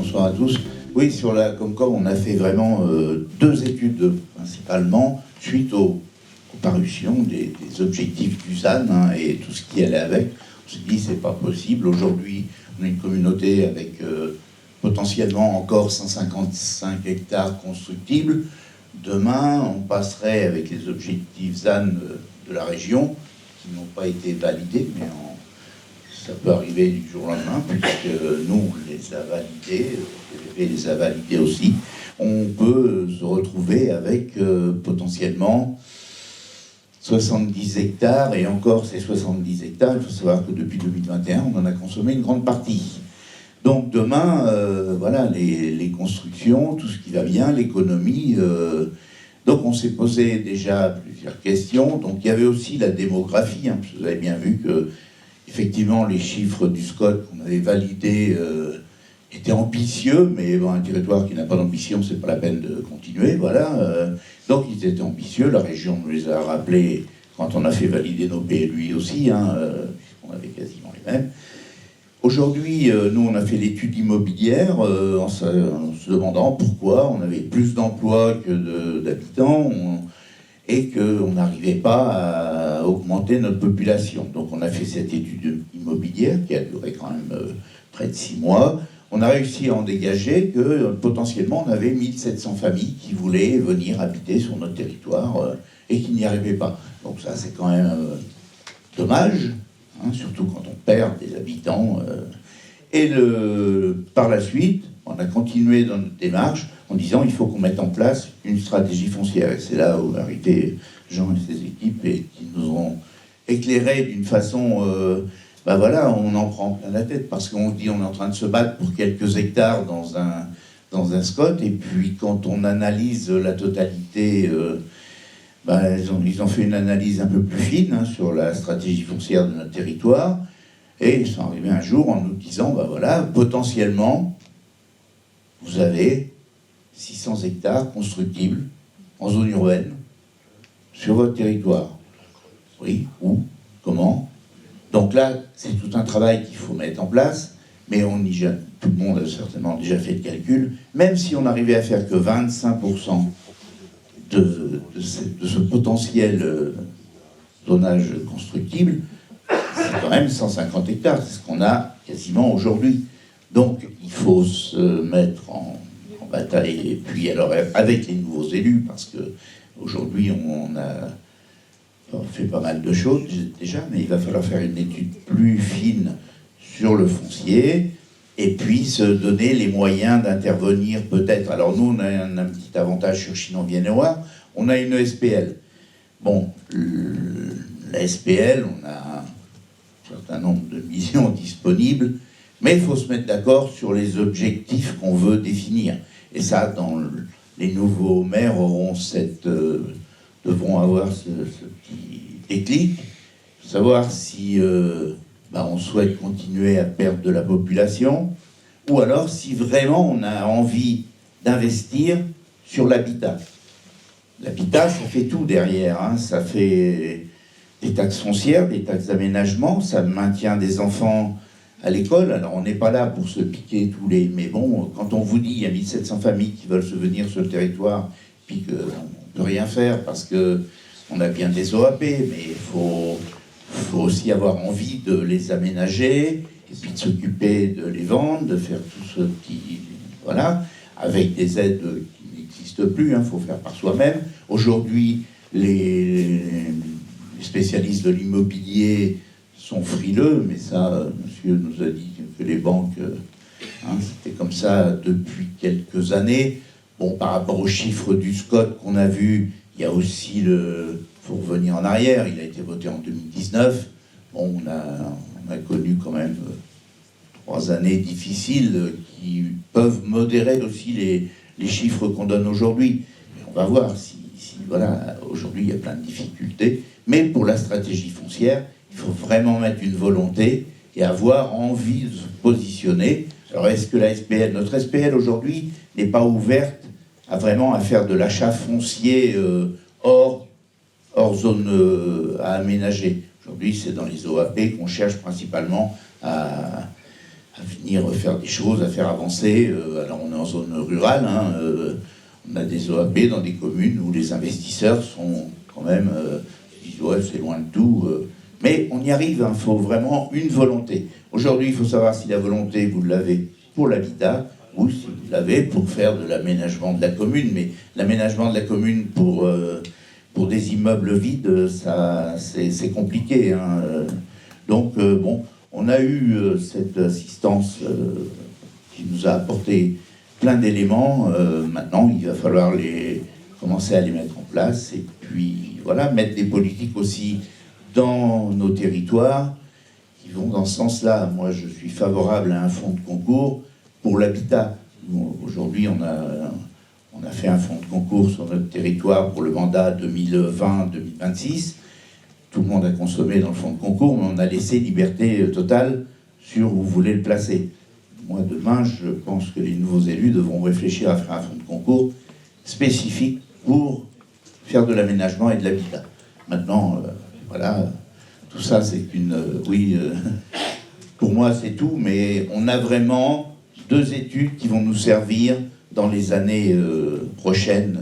bonsoir à tous. Oui, sur la Comcom, on a fait vraiment deux études principalement suite aux parutions des objectifs du ZAN et tout ce qui allait avec. On s'est dit c'est pas possible. Aujourd'hui, on a une communauté avec potentiellement encore 155 hectares constructibles. Demain, on passerait avec les objectifs ZAN de la région qui n'ont pas été validés, mais ça peut arriver du jour au lendemain, puisque nous, on les a validés, le les a validés aussi. On peut se retrouver avec potentiellement 70 hectares, et encore ces 70 hectares, il faut savoir que depuis 2021, on en a consommé une grande partie. Donc demain, voilà, les constructions, tout ce qui va bien, l'économie. Donc on s'est posé déjà plusieurs questions. Donc il y avait aussi la démographie, parce que vous avez bien vu que effectivement, les chiffres du SCOT qu'on avait validés étaient ambitieux, mais bon, un territoire qui n'a pas d'ambition, c'est pas la peine de continuer, voilà. Donc, ils étaient ambitieux. La région nous les a rappelés quand on a fait valider nos PLUI aussi, on avait quasiment les mêmes. Aujourd'hui, nous, on a fait l'étude immobilière en se demandant pourquoi on avait plus d'emplois que d'habitants. Et qu'on n'arrivait pas à augmenter notre population. Donc on a fait cette étude immobilière qui a duré quand même près de 6 mois. On a réussi à en dégager que potentiellement on avait 1700 familles qui voulaient venir habiter sur notre territoire et qui n'y arrivaient pas. Donc ça c'est quand même dommage, surtout quand on perd des habitants. Par la suite, on a continué dans notre démarche en disant il faut qu'on mette en place une stratégie foncière. Et c'est là où est arrivé Jean et ses équipes et qui nous ont éclairé d'une façon... voilà, on en prend plein la tête parce qu'on dit on est en train de se battre pour quelques hectares dans un SCOT, et puis quand on analyse la totalité, ils ont fait une analyse un peu plus fine sur la stratégie foncière de notre territoire, et ils sont arrivés un jour en nous disant voilà, potentiellement, vous avez 600 hectares constructibles en zone urbaine sur votre territoire. Oui, où, comment? Donc là, c'est tout un travail qu'il faut mettre en place, mais tout le monde a certainement déjà fait le calcul. Même si on arrivait à faire que 25% de ce potentiel zonage constructible, c'est quand même 150 hectares, c'est ce qu'on a quasiment aujourd'hui. Donc il faut se mettre en bataille, et puis alors avec les nouveaux élus, parce que aujourd'hui on a fait pas mal de choses déjà, mais il va falloir faire une étude plus fine sur le foncier, et puis se donner les moyens d'intervenir peut-être. Alors nous on a un petit avantage sur Chinon-Viennois, on a une SPL. Bon, la SPL, on a un certain nombre de millions disponibles, mais il faut se mettre d'accord sur les objectifs qu'on veut définir. Et ça, les nouveaux maires devront avoir ce petit déclic, savoir si on souhaite continuer à perdre de la population, ou alors si vraiment on a envie d'investir sur l'habitat. L'habitat, ça fait tout derrière, ça fait des taxes foncières, des taxes d'aménagement, ça maintient des enfants à l'école. Alors on n'est pas là pour se piquer tous les... Mais bon, quand on vous dit il y a 1700 familles qui veulent se venir sur le territoire, puis qu'on ne peut rien faire parce qu'on a bien des OAP, mais il faut aussi avoir envie de les aménager, et puis de s'occuper de les vendre, de faire tout ce qui... Voilà, avec des aides qui n'existent plus, il faut faire par soi-même. Aujourd'hui, les spécialistes de l'immobilier sont frileux, mais ça, monsieur nous a dit que les banques, c'était comme ça depuis quelques années. Bon, par rapport aux chiffres du SCOT qu'on a vu, il y a aussi faut revenir en arrière, il a été voté en 2019. Bon, on a connu quand même 3 années difficiles qui peuvent modérer aussi les chiffres qu'on donne aujourd'hui. On va voir si voilà, aujourd'hui il y a plein de difficultés, mais pour la stratégie foncière, il faut vraiment mettre une volonté et avoir envie de se positionner. Alors est-ce que notre SPL aujourd'hui n'est pas ouverte à faire de l'achat foncier hors zone à aménager? Aujourd'hui, c'est dans les OAP qu'on cherche principalement à à venir faire des choses, à faire avancer. Alors on est en zone rurale, hein, on a des OAP dans des communes où les investisseurs sont quand même, disent ouais c'est loin de tout, mais on y arrive, il faut vraiment une volonté. Aujourd'hui il faut savoir si la volonté vous l'avez pour l'habitat, ou si vous l'avez pour faire de l'aménagement de la commune, mais l'aménagement de la commune pour des immeubles vides, ça c'est compliqué, hein. Donc bon, on a eu cette assistance qui nous a apporté plein d'éléments. Maintenant, il va falloir commencer à les mettre en place et puis voilà, mettre des politiques aussi dans nos territoires qui vont dans ce sens-là. Moi, je suis favorable à un fonds de concours pour l'habitat. Aujourd'hui, on a fait un fonds de concours sur notre territoire pour le mandat 2020-2026. Tout le monde a consommé dans le fonds de concours, mais on a laissé liberté totale sur où vous voulez le placer. Moi, demain, je pense que les nouveaux élus devront réfléchir à faire un fonds de concours spécifique pour faire de l'aménagement et de l'habitat. Maintenant, voilà, tout ça, c'est pour moi, c'est tout, mais on a vraiment 2 études qui vont nous servir dans les années prochaines